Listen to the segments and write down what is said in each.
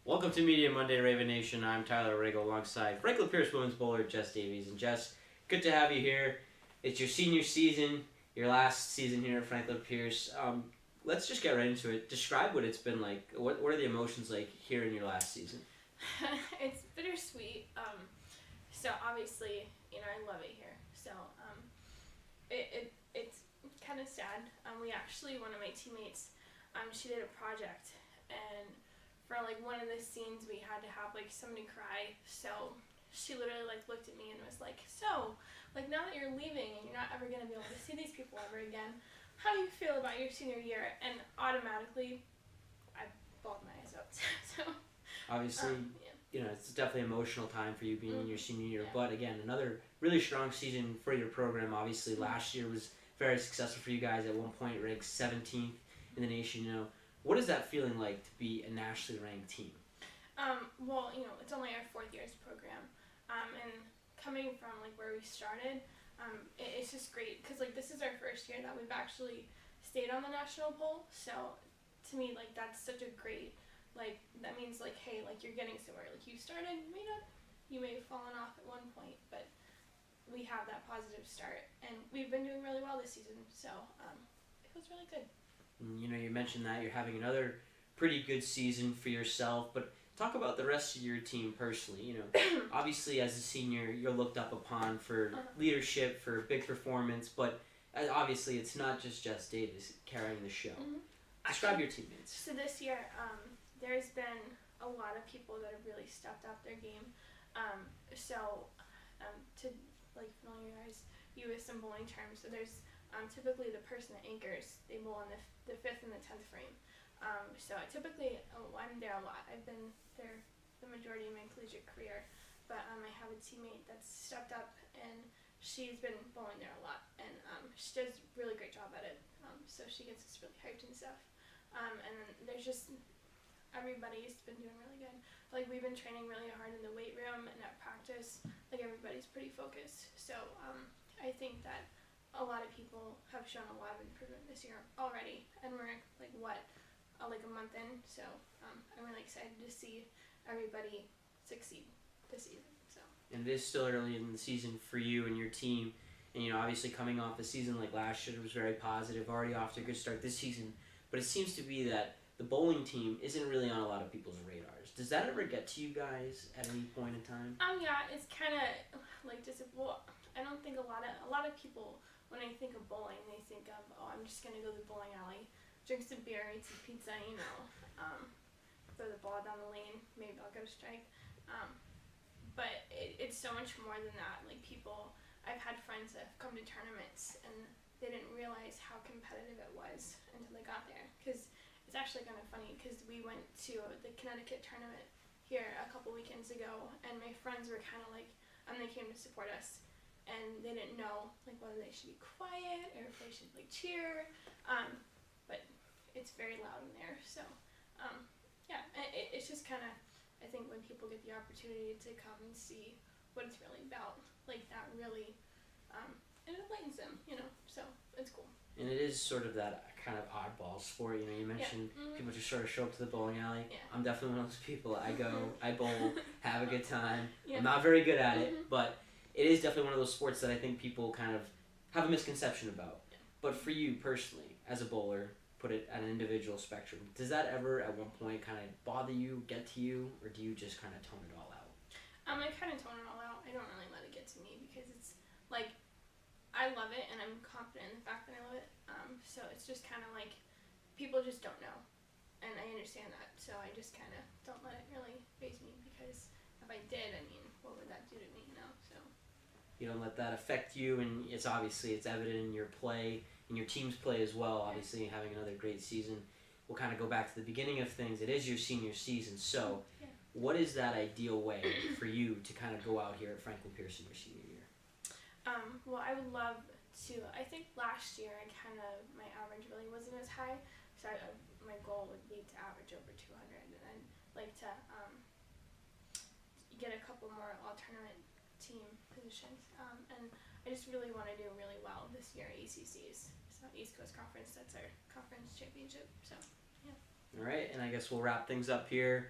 Welcome to Media Monday, Raven Nation. I'm Tyler Aragao alongside Franklin Pierce Women's Bowler Jess Davies. And Jess, good to have you here. It's your senior season, your last season here at Franklin Pierce. Let's just get right into it. Describe what it's been like. What are the emotions like here in your last season? It's bittersweet. So obviously, I love it here. So it's kind of sad. One of my teammates, she did a project, and for one of the scenes, we had to have somebody cry. So she literally looked at me and was like, "So, now that you're leaving and you're not ever gonna be able to see these people ever again, how do you feel about your senior year?" And automatically, I bawled my eyes out. So Obviously, yeah. it's definitely an emotional time for you being in your senior year. Yeah. But again, another really strong season for your program. Obviously, last year was very successful for you guys. At one point, ranked 17th in the nation. What is that feeling like to be a nationally ranked team? Well, it's only our 4th year's program, and coming from where we started, it's just great because this is our first year that we've actually stayed on the national poll. So to me, that's such a great that means hey, you're getting somewhere. You started, you may have fallen off at one point, but we have that positive start, and we've been doing really well this season. So it was really good. You mentioned that you're having another pretty good season for yourself, but talk about the rest of your team personally. Obviously as a senior, you're looked up upon for leadership, for big performance, but obviously it's not just Jess Davies carrying the show. Describe your teammates. So this year, there's been a lot of people that have really stepped up their game. To familiarize you with some bowling terms, so there's typically the person that anchors. They bowl in the 5th and the 10th frame. So I'm there a lot. I've been there the majority of my collegiate career, but I have a teammate that's stepped up, and she's been bowling there a lot, and she does a really great job at it. So she gets us really hyped and stuff. And then there's just everybody's been doing really good. We've been training really hard in the weight room and at practice. Everybody's pretty focused. So I think that a lot of people have shown a lot of improvement this year already, and we're a month in. So I'm really excited to see everybody succeed this season. So. And it is still early in the season for you and your team, and obviously coming off a season like last year, it was very positive, already off to a good start this season. But it seems to be that the bowling team isn't really on a lot of people's radars. Does that ever get to you guys at any point in time? Yeah, it's kind of well, I don't think a lot of people, when I think of bowling, they think of, oh, I'm just gonna go to the bowling alley, drink some beer, eat some pizza, throw the ball down the lane, maybe I'll get a strike. But it's so much more than that. I've had friends that have come to tournaments and they didn't realize how competitive it was until they got there. Because it's actually kind of funny, because we went to the Connecticut tournament here a couple weekends ago, and my friends were kind of they came to support us, and they didn't know whether they should be quiet or if they should cheer. But it's very loud in there. So yeah, it's just kind of, I think when people get the opportunity to come and see what it's really about, that really it enlightens them, so it's cool. And it is sort of that kind of oddball sport. You mentioned people just sort of show up to the bowling alley. Yeah. I'm definitely one of those people. I go, I bowl, have a good time. Yeah. I'm not very good at it, but it is definitely one of those sports that I think people kind of have a misconception about. Yeah. But for you personally, as a bowler, put it at an individual spectrum, does that ever at one point kind of bother you, get to you, or do you just kind of tone it all out? I kind of tone it all out. I don't really let it get to me, because it's I love it, and I'm confident in the fact that I love it. So it's just kind of people just don't know, and I understand that. So I just kind of don't let it really faze me, because if I did, what would that do to me? So you don't let that affect you, and it's evident in your play, in your team's play as well. Obviously, having another great season. We'll kind of go back to the beginning of things. It is your senior season, so what is that ideal way for you to kind of go out here at Franklin Pierce in your senior year? Well, I would love to. I think last year my average really wasn't as high, so my goal would be to average over 200, and I'd like to get a couple more all-tournament team positions. And I just really want to do really well this year at ACCs. So East Coast Conference, that's our conference championship. So yeah. All right, and I guess we'll wrap things up here.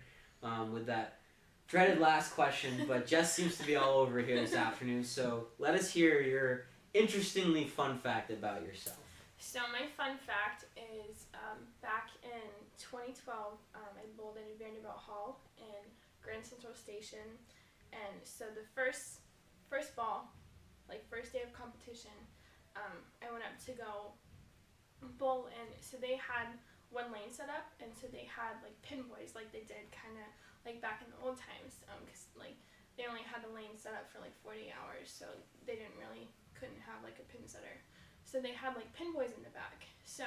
with that dreaded last question, but Jess seems to be all over here this afternoon, so let us hear your interestingly fun fact about yourself. So my fun fact is back in 2012, I bowled in Vanderbilt Hall in Grand Central Station, and so the first ball, like first day of competition, I went up to go bowl, and so they had one lane set up, and so they had like pin boys like they did kind of like back in the old times, because like they only had the lane set up for like 40 hours, so they couldn't have like a pin setter. So they had like pin boys in the back. So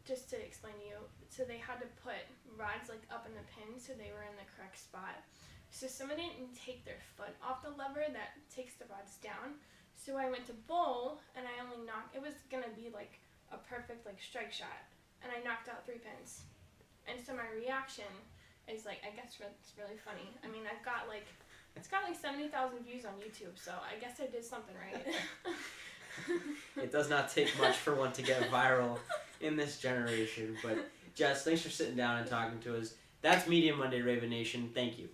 just to explain to you, so they had to put rods like up in the pin so they were in the correct spot. So somebody didn't take their foot off the lever that takes the rods down. So I went to bowl, and I only knocked. It was gonna be like a perfect like strike shot, and I knocked out 3 pins. And so my reaction is like, I guess it's really funny. I mean, it's got like 70,000 views on YouTube, so I guess I did something right. It does not take much for one to get viral in this generation. But Jess, thanks for sitting down and talking to us. That's Media Monday, Raven Nation. Thank you.